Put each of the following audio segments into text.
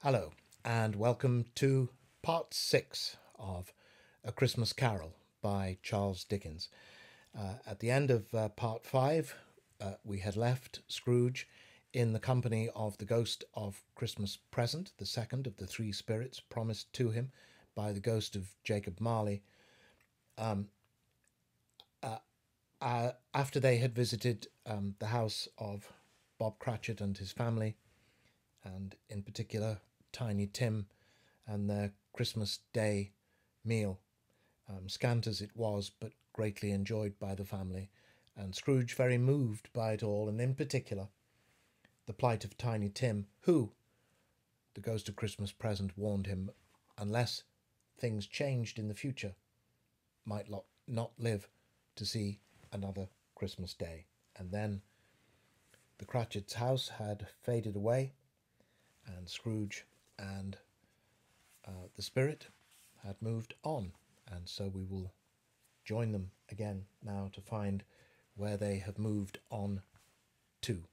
Hello, and welcome to part 6 of A Christmas Carol by Charles Dickens. At the end of part 5, we had left Scrooge in the company of the ghost of Christmas Present, the second of the three spirits promised to him by the ghost of Jacob Marley, after they had visited the house of Bob Cratchit and his family, and in particular Tiny Tim and their Christmas Day meal, scant as it was, but greatly enjoyed by the family, and Scrooge very moved by it all, and in particular the plight of Tiny Tim, who, the ghost of Christmas Present warned him, unless things changed in the future, might not live to see another Christmas Day. And then the Cratchit's house had faded away, and Scrooge and the spirit had moved on, and so we will join them again now to find where they have moved on to.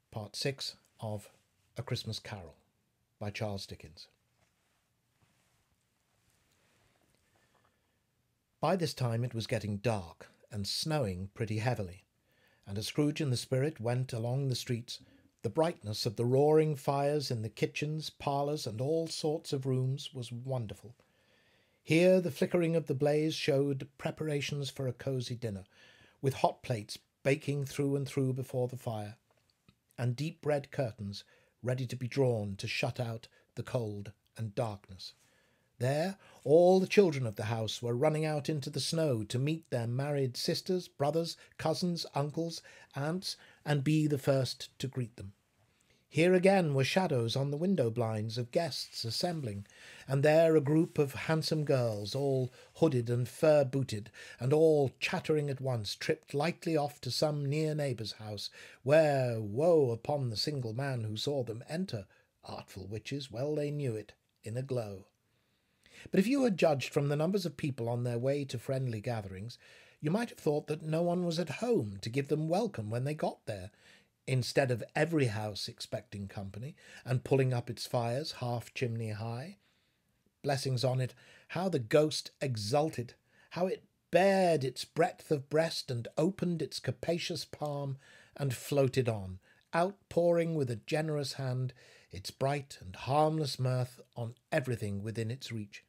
Part 6 of A Christmas Carol by Charles Dickens. By this time it was getting dark and snowing pretty heavily, and as Scrooge and the spirit went along the streets, the brightness of the roaring fires in the kitchens, parlours, and all sorts of rooms was wonderful. Here the flickering of the blaze showed preparations for a cosy dinner, with hot plates baking through and through before the fire, and deep red curtains ready to be drawn to shut out the cold and darkness. There all the children of the house were running out into the snow to meet their married sisters, brothers, cousins, uncles, aunts, and be the first to greet them. Here again were shadows on the window blinds of guests assembling, and there a group of handsome girls, all hooded and fur-booted, and all chattering at once, tripped lightly off to some near neighbour's house, where woe upon the single man who saw them enter. Artful witches, well they knew it, in a glow. But if you had judged from the numbers of people on their way to friendly gatherings, you might have thought that no one was at home to give them welcome when they got there, instead of every house expecting company, and pulling up its fires half chimney high. Blessings on it, how the ghost exulted, how it bared its breadth of breast, and opened its capacious palm, and floated on, outpouring with a generous hand its bright and harmless mirth on everything within its reach.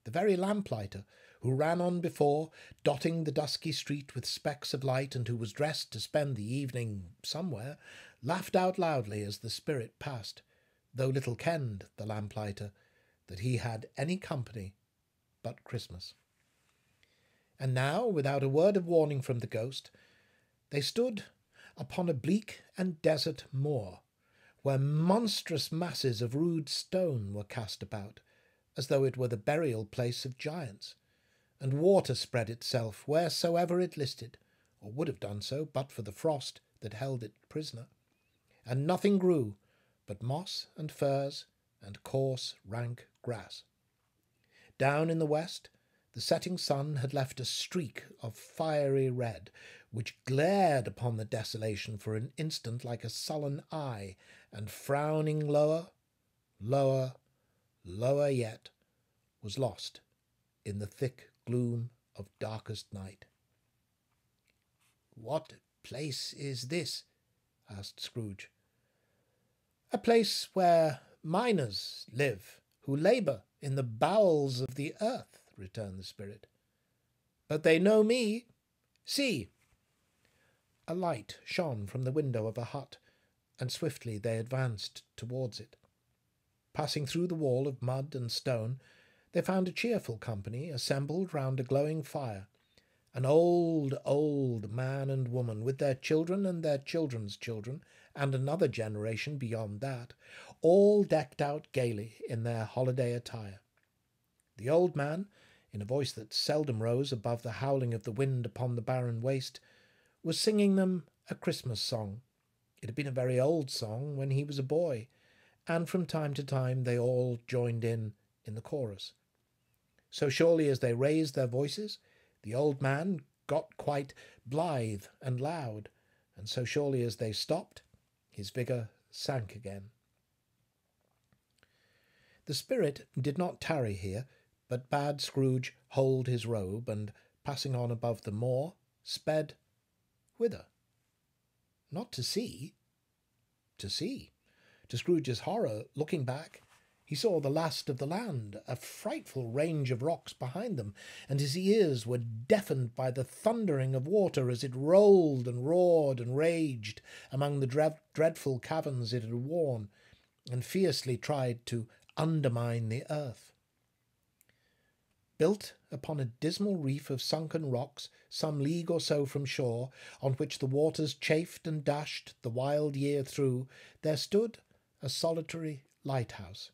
The very lamplighter, who ran on before, dotting the dusky street with specks of light, and who was dressed to spend the evening somewhere, laughed out loudly as the spirit passed, though little kenned the lamplighter that he had any company but Christmas. And now, without a word of warning from the ghost, they stood upon a bleak and desert moor, where monstrous masses of rude stone were cast about, as though it were the burial place of giants, and water spread itself wheresoever it listed, or would have done so but for the frost that held it prisoner, and nothing grew but moss and furze and coarse rank grass. Down in the west the setting sun had left a streak of fiery red, which glared upon the desolation for an instant like a sullen eye, and frowning lower, lower, lower yet, was lost in the thick gloom of darkest night. "What place is this?" asked Scrooge. "A place where miners live, who labour in the bowels of the earth," returned the spirit. "But they know me. See!" A light shone from the window of a hut, and swiftly they advanced towards it. Passing through the wall of mud and stone, they found a cheerful company assembled round a glowing fire, an old, old man and woman, with their children and their children's children, and another generation beyond that, all decked out gaily in their holiday attire. The old man, in a voice that seldom rose above the howling of the wind upon the barren waste, was singing them a Christmas song. It had been a very old song when he was a boy, and from time to time they all joined in the chorus. So surely as they raised their voices, the old man got quite blithe and loud, and so surely as they stopped, his vigour sank again. The spirit did not tarry here, but bade Scrooge hold his robe, and, passing on above the moor, sped whither? Not to sea. To sea. To Scrooge's horror, looking back, he saw the last of the land, a frightful range of rocks behind them, and his ears were deafened by the thundering of water as it rolled and roared and raged among the dreadful caverns it had worn, and fiercely tried to undermine the earth. Built upon a dismal reef of sunken rocks, some league or so from shore, on which the waters chafed and dashed the wild year through, there stood a solitary lighthouse.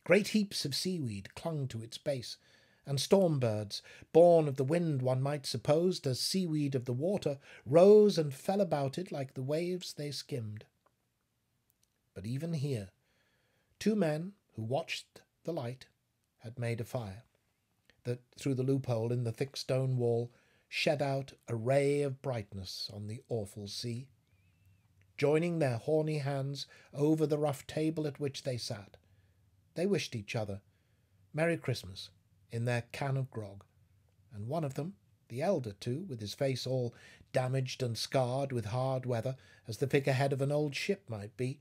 Great heaps of seaweed clung to its base, and storm-birds, born of the wind one might suppose, as seaweed of the water, rose and fell about it like the waves they skimmed. But even here, two men who watched the light had made a fire, that through the loophole in the thick stone wall shed out a ray of brightness on the awful sea. Joining their horny hands over the rough table at which they sat, they wished each other Merry Christmas in their can of grog, and one of them, the elder too, with his face all damaged and scarred with hard weather, as the figurehead of an old ship might be,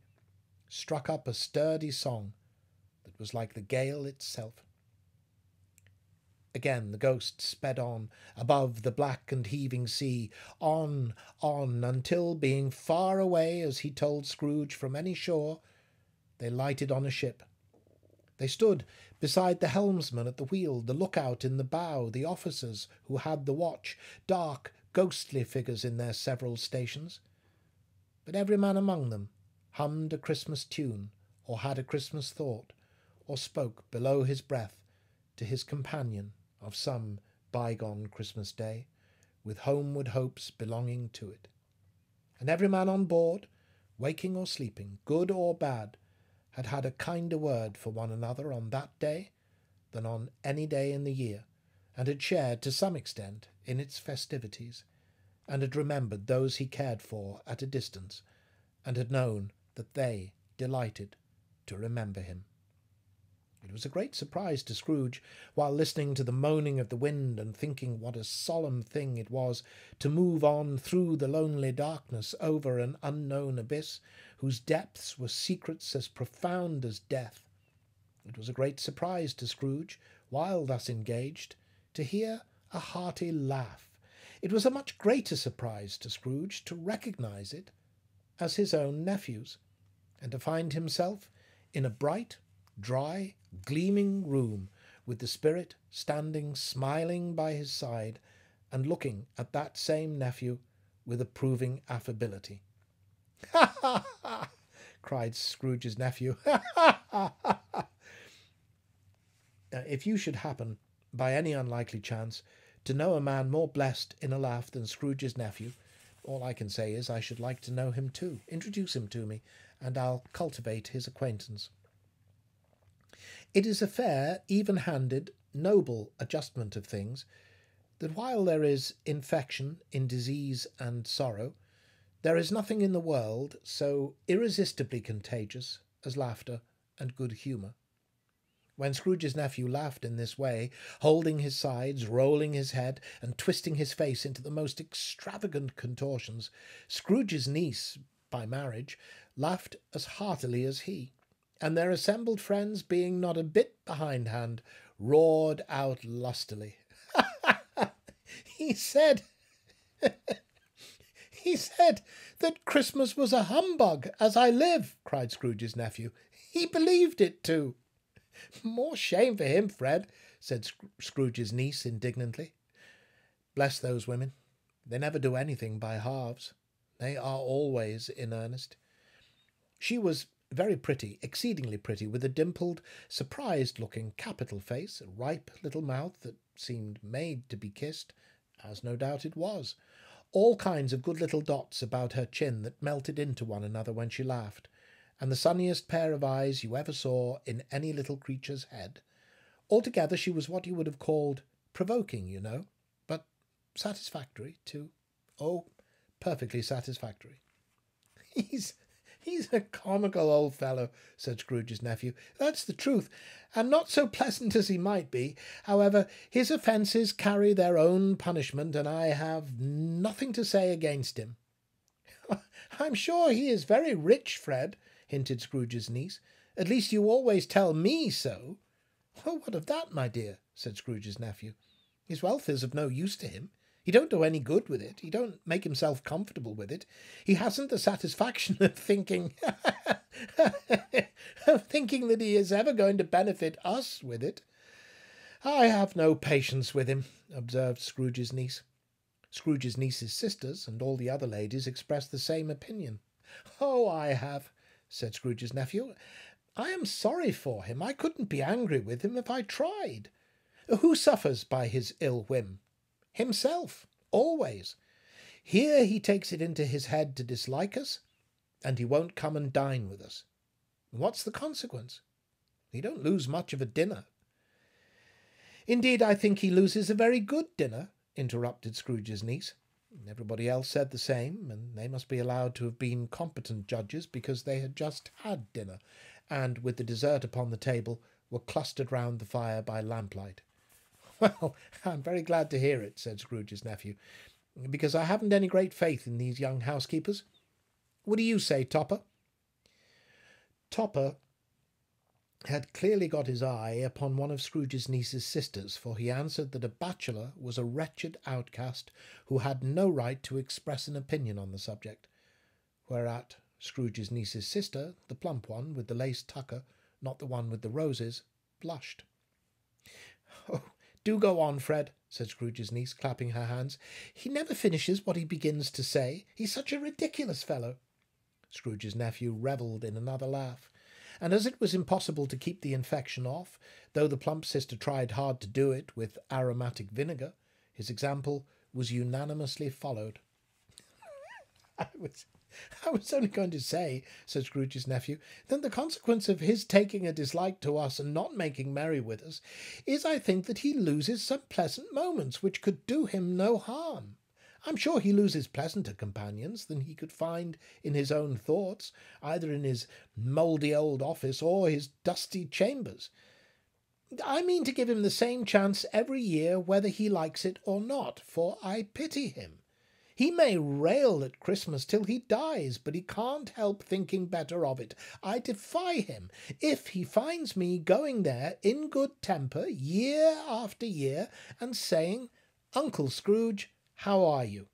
struck up a sturdy song that was like the gale itself. Again the ghost sped on, above the black and heaving sea, on, until, being far away, as he told Scrooge, from any shore, they lighted on a ship. They stood beside the helmsman at the wheel, the lookout in the bow, the officers who had the watch, dark, ghostly figures in their several stations. But every man among them hummed a Christmas tune, or had a Christmas thought, or spoke below his breath to his companion of some bygone Christmas day, with homeward hopes belonging to it. And every man on board, waking or sleeping, good or bad, had had a kinder word for one another on that day than on any day in the year, and had shared to some extent in its festivities, and had remembered those he cared for at a distance, and had known that they delighted to remember him. It was a great surprise to Scrooge, while listening to the moaning of the wind and thinking what a solemn thing it was to move on through the lonely darkness over an unknown abyss, whose depths were secrets as profound as death. It was a great surprise to Scrooge, while thus engaged, to hear a hearty laugh. It was a much greater surprise to Scrooge to recognize it as his own nephew's, and to find himself in a bright, dry, gleaming room, with the spirit standing smiling by his side, and looking at that same nephew with approving affability. "Ha, ha, ha!" cried Scrooge's nephew. "Ha, ha, ha, ha!" If you should happen, by any unlikely chance, to know a man more blessed in a laugh than Scrooge's nephew, all I can say is I should like to know him too. Introduce him to me, and I'll cultivate his acquaintance. It is a fair, even-handed, noble adjustment of things, that while there is infection in disease and sorrow, there is nothing in the world so irresistibly contagious as laughter and good humour. When Scrooge's nephew laughed in this way, holding his sides, rolling his head, and twisting his face into the most extravagant contortions, Scrooge's niece, by marriage, laughed as heartily as he, and their assembled friends, being not a bit behindhand, roared out lustily. He said that Christmas was a humbug, as I live, cried Scrooge's nephew. He believed it too. More shame for him, Fred, said Scrooge's niece indignantly. Bless those women. They never do anything by halves. They are always in earnest. She was very pretty, exceedingly pretty, with a dimpled, surprised-looking, capital face, a ripe little mouth that seemed made to be kissed, as no doubt it was, all kinds of good little dots about her chin that melted into one another when she laughed, and the sunniest pair of eyes you ever saw in any little creature's head. Altogether she was what you would have called provoking, you know, but satisfactory, too. Oh, perfectly satisfactory. He's a comical old fellow, said Scrooge's nephew. That's the truth, and not so pleasant as he might be. However, his offences carry their own punishment, and I have nothing to say against him. I'm sure he is very rich, Fred, hinted Scrooge's niece. At least you always tell me so. Well, what of that, my dear? Said Scrooge's nephew. His wealth is of no use to him. He don't do any good with it. He don't make himself comfortable with it. He hasn't the satisfaction of thinking of thinking that he is ever going to benefit us with it. I have no patience with him, observed Scrooge's niece. Scrooge's niece's sisters and all the other ladies expressed the same opinion. Oh, I have, said Scrooge's nephew. I am sorry for him. I couldn't be angry with him if I tried. Who suffers by his ill whim? Himself, always. Here he takes it into his head to dislike us, and he won't come and dine with us. What's the consequence? He don't lose much of a dinner. Indeed, I think he loses a very good dinner, interrupted Scrooge's niece. Everybody else said the same, and they must be allowed to have been competent judges because they had just had dinner, and, with the dessert upon the table, were clustered round the fire by lamplight. Well, I'm very glad to hear it, said Scrooge's nephew, because I haven't any great faith in these young housekeepers. What do you say, Topper? Topper had clearly got his eye upon one of Scrooge's niece's sisters, for he answered that a bachelor was a wretched outcast who had no right to express an opinion on the subject, whereat Scrooge's niece's sister, the plump one with the lace tucker, not the one with the roses, blushed. Oh, do go on, Fred, said Scrooge's niece, clapping her hands. He never finishes what he begins to say. He's such a ridiculous fellow. Scrooge's nephew revelled in another laugh, and as it was impossible to keep the infection off, though the plump sister tried hard to do it with aromatic vinegar, his example was unanimously followed. I was only going to say, said Scrooge's nephew, that the consequence of his taking a dislike to us and not making merry with us is, I think, that he loses some pleasant moments which could do him no harm. I'm sure he loses pleasanter companions than he could find in his own thoughts, either in his mouldy old office or his dusty chambers. I mean to give him the same chance every year, whether he likes it or not, for I pity him. He may rail at Christmas till he dies, but he can't help thinking better of it. I defy him. If he finds me going there in good temper year after year and saying, Uncle Scrooge, how are you?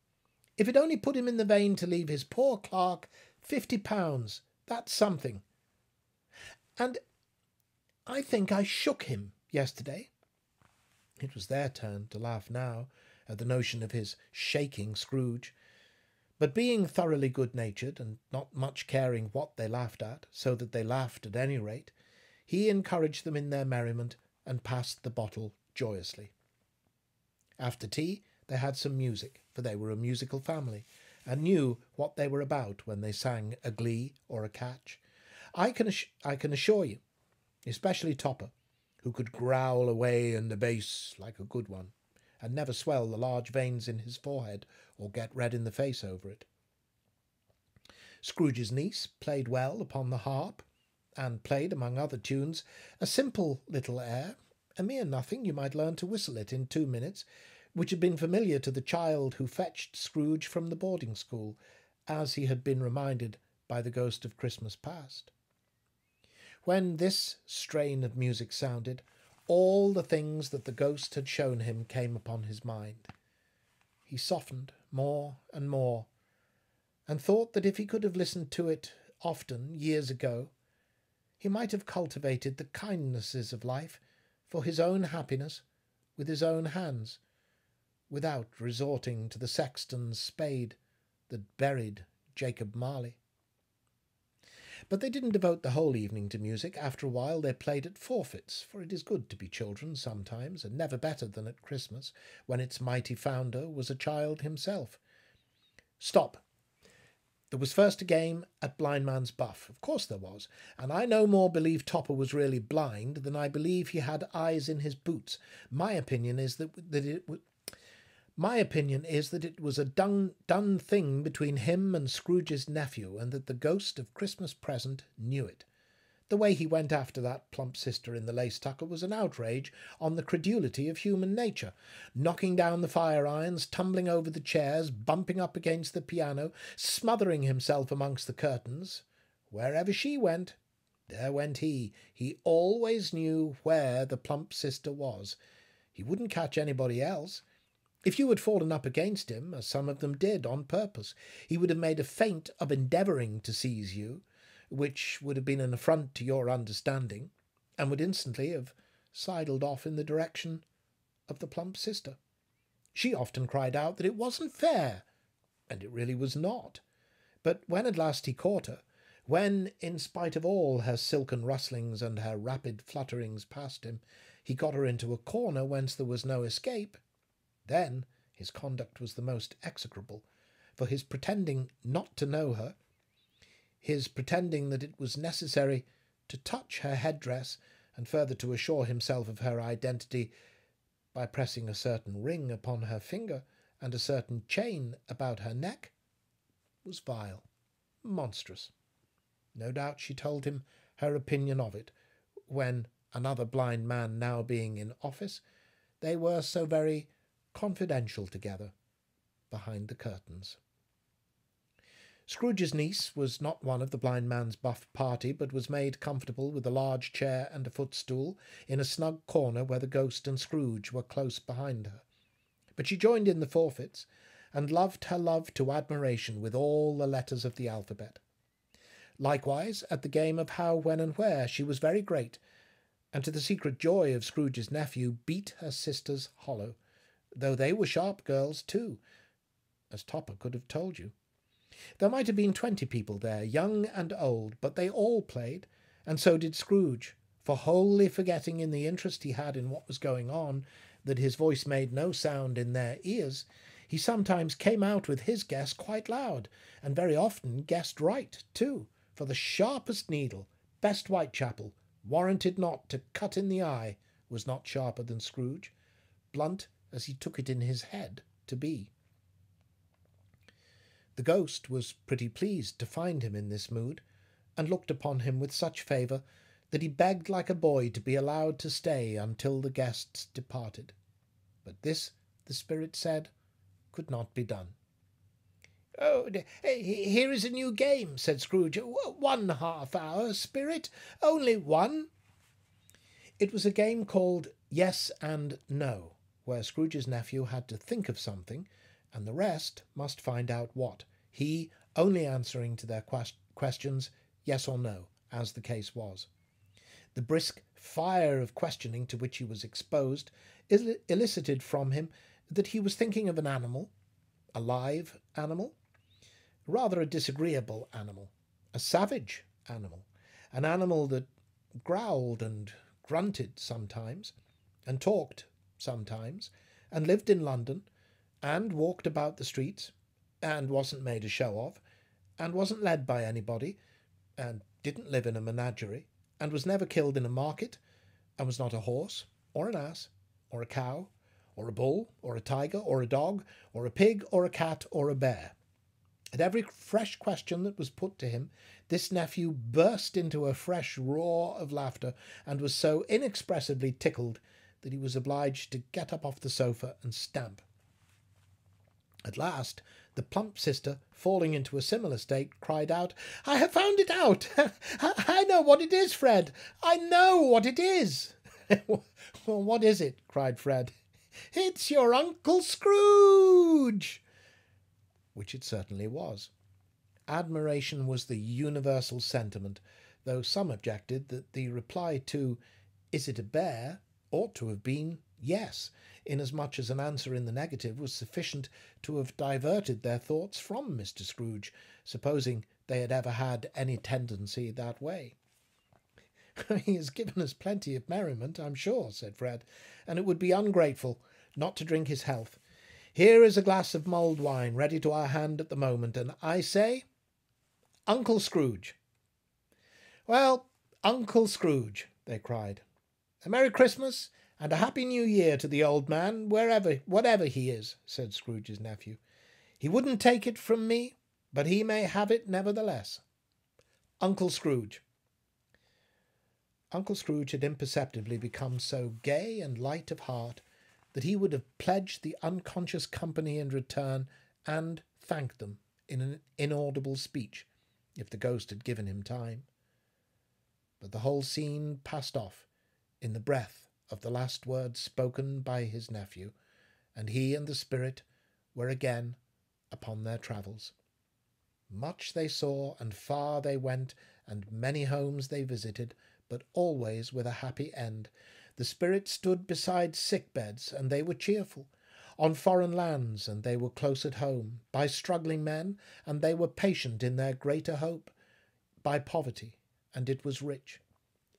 If it only put him in the vein to leave his poor clerk £50, that's something. And I think I shook him yesterday. It was their turn to laugh now at the notion of his shaking Scrooge, but being thoroughly good-natured, and not much caring what they laughed at, so that they laughed at any rate, he encouraged them in their merriment, and passed the bottle joyously. After tea they had some music, for they were a musical family, and knew what they were about when they sang a glee or a catch. I can assure you, especially Topper, who could growl away in the bass like a good one, and never swell the large veins in his forehead or get red in the face over it. Scrooge's niece played well upon the harp, and played, among other tunes, a simple little air, a mere nothing, you might learn to whistle it in 2 minutes, which had been familiar to the child who fetched Scrooge from the boarding school, as he had been reminded by the ghost of Christmas past. When this strain of music sounded, all the things that the ghost had shown him came upon his mind. He softened more and more, and thought that if he could have listened to it often years ago, he might have cultivated the kindnesses of life for his own happiness with his own hands, without resorting to the sexton's spade that buried Jacob Marley. But they didn't devote the whole evening to music. After a while they played at forfeits, for it is good to be children sometimes, and never better than at Christmas, when its mighty founder was a child himself. Stop! There was first a game at Blindman's Buff. Of course there was, and I no more believe Topper was really blind than I believe he had eyes in his boots. My opinion is that it was... My opinion is that it was a done thing between him and Scrooge's nephew, and that the ghost of Christmas Present knew it. The way he went after that plump sister in the lace tucker was an outrage on the credulity of human nature, knocking down the fire irons, tumbling over the chairs, bumping up against the piano, smothering himself amongst the curtains. Wherever she went, there went he. He always knew where the plump sister was. He wouldn't catch anybody else. If you had fallen up against him, as some of them did on purpose, he would have made a feint of endeavouring to seize you, which would have been an affront to your understanding, and would instantly have sidled off in the direction of the plump sister. She often cried out that it wasn't fair, and it really was not. But when at last he caught her, when, in spite of all her silken rustlings and her rapid flutterings past him, he got her into a corner whence there was no escape, then his conduct was the most execrable, for his pretending not to know her, his pretending that it was necessary to touch her headdress, and further to assure himself of her identity by pressing a certain ring upon her finger and a certain chain about her neck, was vile, monstrous. No doubt she told him her opinion of it, when, another blind man now being in office, they were so very confidential together behind the curtains. Scrooge's niece was not one of the blind man's buff party, but was made comfortable with a large chair and a footstool in a snug corner where the ghost and Scrooge were close behind her. But she joined in the forfeits, and loved her love to admiration with all the letters of the alphabet. Likewise, at the game of how, when, and where, she was very great, and to the secret joy of Scrooge's nephew beat her sisters hollow, though they were sharp girls too, as Topper could have told you. There might have been 20 people there, young and old, but they all played, and so did Scrooge, for wholly forgetting in the interest he had in what was going on that his voice made no sound in their ears, he sometimes came out with his guess quite loud, and very often guessed right too, for the sharpest needle, best Whitechapel, warranted not to cut in the eye, was not sharper than Scrooge, blunt as he took it in his head to be. The ghost was pretty pleased to find him in this mood, and looked upon him with such favour that he begged like a boy to be allowed to stay until the guests departed. But this, the spirit said, could not be done. "Oh, here is a new game," said Scrooge. "1 half-hour, spirit, only one." It was a game called Yes and No, where Scrooge's nephew had to think of something, and the rest must find out what, he only answering to their questions yes or no, as the case was. The brisk fire of questioning to which he was exposed elicited from him that he was thinking of an animal, a live animal, rather a disagreeable animal, a savage animal, an animal that growled and grunted sometimes, and talked sometimes, and lived in London, and walked about the streets, and wasn't made a show of, and wasn't led by anybody, and didn't live in a menagerie, and was never killed in a market, and was not a horse, or an ass, or a cow, or a bull, or a tiger, or a dog, or a pig, or a cat, or a bear. At every fresh question that was put to him, this nephew burst into a fresh roar of laughter, and was so inexpressibly tickled that he was obliged to get up off the sofa and stamp. At last, the plump sister, falling into a similar state, cried out, "I have found it out! I know what it is, Fred! I know what it is!" "Well, what is it?" cried Fred. "It's your Uncle Scrooge!" Which it certainly was. Admiration was the universal sentiment, though some objected that the reply to "Is it a bear?" ought to have been yes, inasmuch as an answer in the negative was sufficient to have diverted their thoughts from Mr. Scrooge, supposing they had ever had any tendency that way. "He has given us plenty of merriment, I'm sure," said Fred, "and it would be ungrateful not to drink his health. Here is a glass of mulled wine ready to our hand at the moment, and I say, Uncle Scrooge." "Well, Uncle Scrooge," they cried, "a Merry Christmas "And a happy new year to the old man, whatever he is," said Scrooge's nephew. "He wouldn't take it from me, but he may have it nevertheless. Uncle Scrooge." Uncle Scrooge had imperceptibly become so gay and light of heart that he would have pledged the unconscious company in return and thanked them in an inaudible speech, if the ghost had given him time. But the whole scene passed off in the breath of the last words spoken by his nephew, and he and the spirit were again upon their travels. Much they saw, and far they went, and many homes they visited, but always with a happy end. The spirit stood beside sick beds, and they were cheerful; on foreign lands, and they were close at home; by struggling men, and they were patient in their greater hope; by poverty, and it was rich;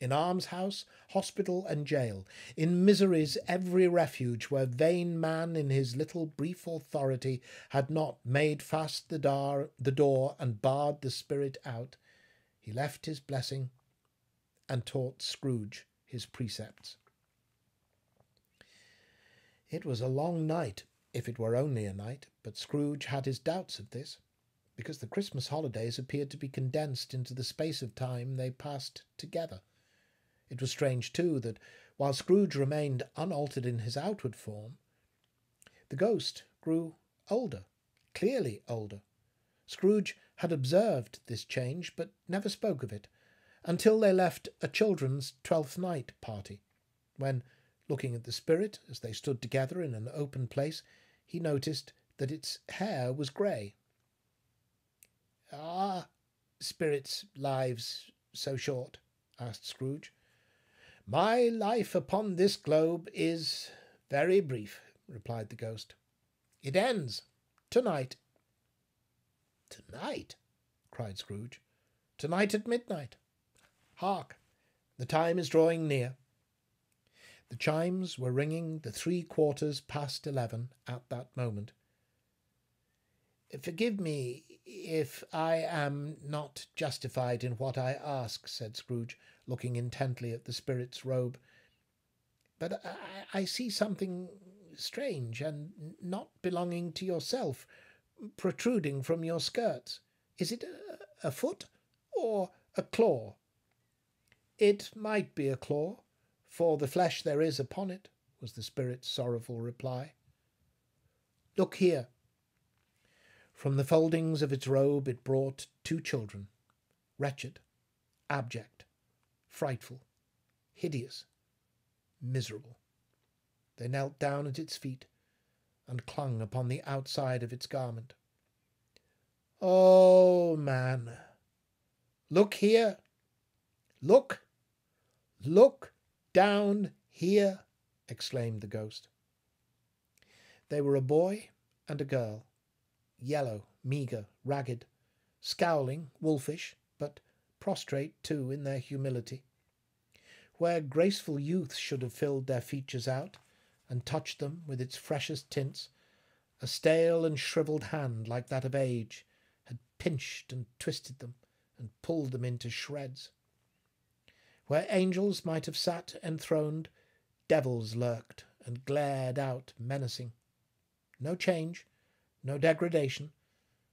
in almshouse, hospital, and jail; in misery's every refuge, where vain man in his little brief authority had not made fast the door and barred the spirit out, he left his blessing and taught Scrooge his precepts. It was a long night, if it were only a night, but Scrooge had his doubts of this, because the Christmas holidays appeared to be condensed into the space of time they passed together. It was strange, too, that while Scrooge remained unaltered in his outward form, the ghost grew older, clearly older. Scrooge had observed this change, but never spoke of it, until they left a children's Twelfth Night party, when, looking at the spirit as they stood together in an open place, he noticed that its hair was grey. "Are spirits' lives so short?" asked Scrooge. "My life upon this globe is very brief," replied the ghost. "It ends tonight." "Tonight?" cried Scrooge. "Tonight at midnight. Hark! The time is drawing near." The chimes were ringing the 11:15 at that moment. "Forgive me if I am not justified in what I ask," said Scrooge, looking intently at the spirit's robe, "but I see something strange and not belonging to yourself protruding from your skirts. Is it a foot or a claw?" "It might be a claw, for the flesh there is upon it," was the spirit's sorrowful reply. "Look here." From the foldings of its robe it brought 2 children, wretched, abject, frightful, hideous, miserable. They knelt down at its feet, and clung upon the outside of its garment. "Oh, man, look here! Look down here!" exclaimed the ghost. They were a boy and a girl, yellow, meagre, ragged, scowling, wolfish, but prostrate too in their humility. Where graceful youth should have filled their features out, and touched them with its freshest tints, a stale and shrivelled hand like that of age had pinched and twisted them, and pulled them into shreds. Where angels might have sat enthroned, devils lurked and glared out menacing. No change, no degradation,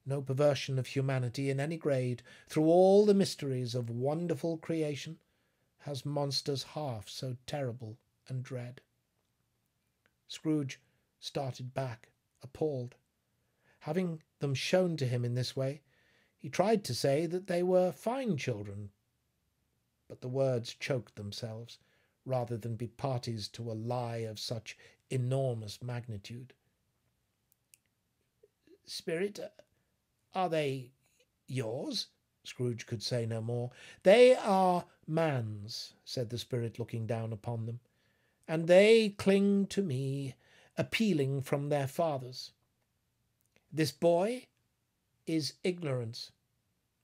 no perversion of humanity in any grade, through all the mysteries of wonderful creation, has monsters half so terrible and dread. Scrooge started back, appalled. Having them shown to him in this way, he tried to say that they were fine children, but the words choked themselves, rather than be parties to a lie of such enormous magnitude. "Spirit, are they yours?" Scrooge could say no more. "They are man's," said the spirit, looking down upon them, "and they cling to me, appealing from their fathers. This boy is ignorance.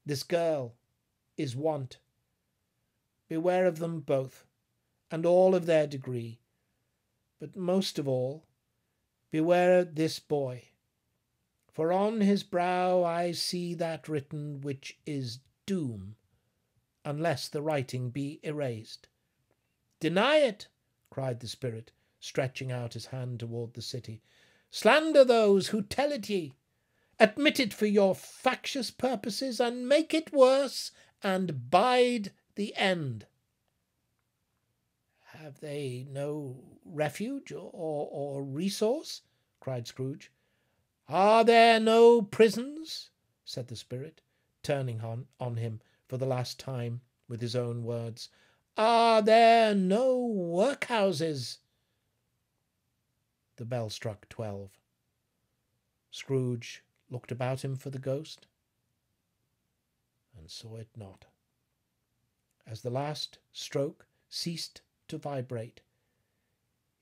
This girl is want. Beware of them both, and all of their degree. But most of all, beware this boy. For on his brow I see that written which is doom, unless the writing be erased. Deny it, cried the spirit, stretching out his hand toward the city. Slander those who tell it ye. Admit it for your factious purposes, and make it worse, and bide the end. Have they no refuge or resource? Cried Scrooge. Are there no prisons? Said the spirit, turning on him for the last time with his own words. Are there no workhouses? The bell struck 12. Scrooge looked about him for the ghost, and saw it not. As the last stroke ceased to vibrate,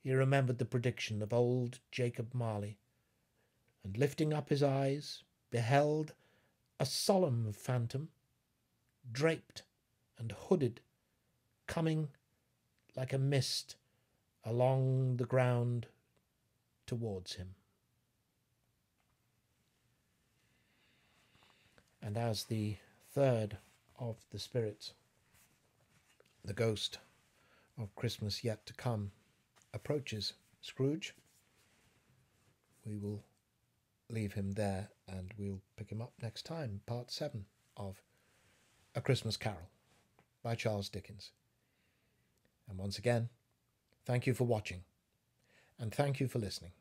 he remembered the prediction of old Jacob Marley, and lifting up his eyes, beheld a solemn phantom, draped and hooded, coming like a mist along the ground towards him. And as the third of the spirits, the ghost of Christmas yet to come, approaches Scrooge, we will leave him there, and we'll pick him up next time, part 7 of A Christmas Carol by Charles Dickens. And once again, thank you for watching, and thank you for listening.